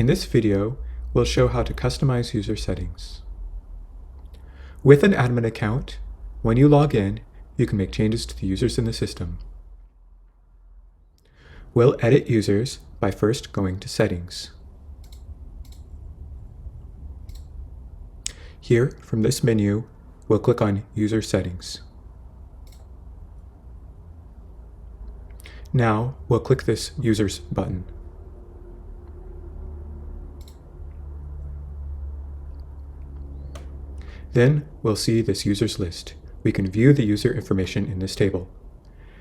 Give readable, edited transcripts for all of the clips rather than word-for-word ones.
In this video, we'll show how to customize user settings. With an admin account, when you log in, you can make changes to the users in the system. We'll edit users by first going to Settings. Here, from this menu, we'll click on User Settings. Now, we'll click this Users button. Then, we'll see this users list. We can view the user information in this table.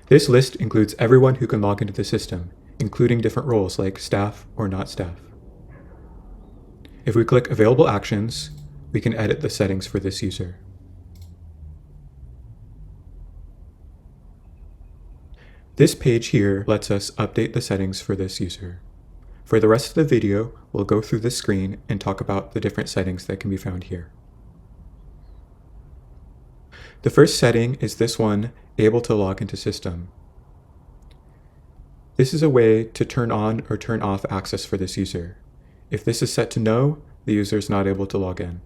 This list includes everyone who can log into the system, including different roles like staff or not staff. If we click Available Actions, we can edit the settings for this user. This page here lets us update the settings for this user. For the rest of the video, we'll go through this screen and talk about the different settings that can be found here. The first setting is this one, Able to log into system. This is a way to turn on or turn off access for this user. If this is set to no, the user is not able to log in.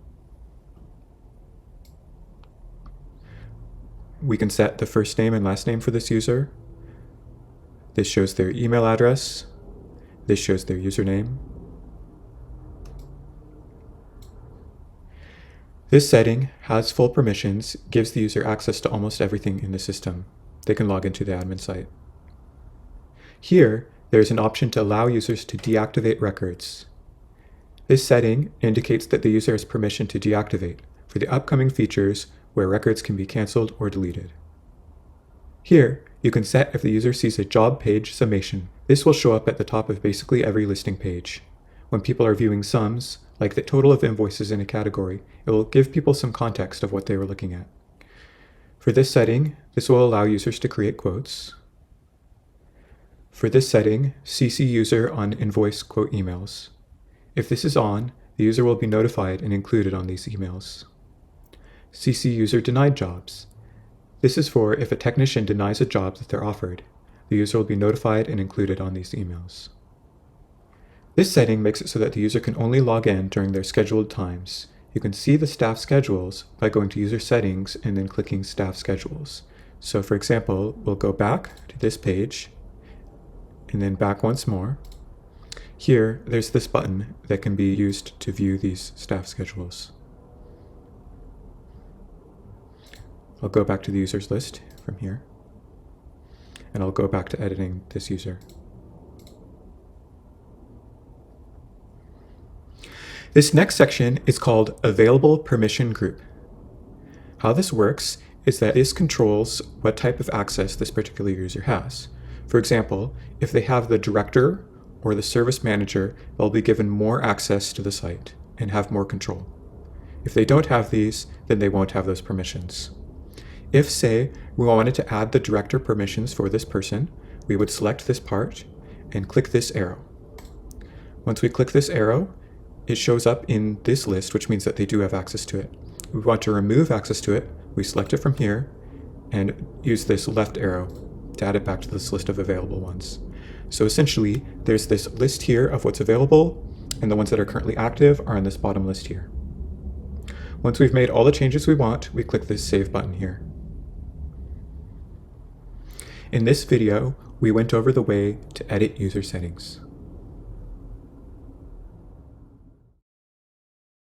We can set the first name and last name for this user. This shows their email address. This shows their username. This setting has full permissions, gives the user access to almost everything in the system. They can log into the admin site. Here, there's an option to allow users to deactivate records. This setting indicates that the user has permission to deactivate for the upcoming features where records can be canceled or deleted. Here, you can set if the user sees a job page summation. This will show up at the top of basically every listing page. When people are viewing sums, like the total of invoices in a category, it will give people some context of what they were looking at. For this setting, this will allow users to create quotes. For this setting, CC user on invoice quote emails. If this is on, the user will be notified and included on these emails. CC user denied jobs. This is for if a technician denies a job that they're offered, the user will be notified and included on these emails. This setting makes it so that the user can only log in during their scheduled times. You can see the staff schedules by going to User Settings and then clicking Staff Schedules. So for example, we'll go back to this page and then back once more. Here, there's this button that can be used to view these staff schedules. I'll go back to the users list from here, and I'll go back to editing this user. This next section is called Available Permission Group. How this works is that this controls what type of access this particular user has. For example, if they have the director or the service manager, they'll be given more access to the site and have more control. If they don't have these, then they won't have those permissions. If, say, we wanted to add the director permissions for this person, we would select this part and click this arrow. Once we click this arrow, it shows up in this list, which means that they do have access to it. We want to remove access to it, we select it from here and use this left arrow to add it back to this list of available ones. So essentially, there's this list here of what's available, and the ones that are currently active are on this bottom list here. Once we've made all the changes we want, we click this Save button here. In this video, we went over the way to edit user settings.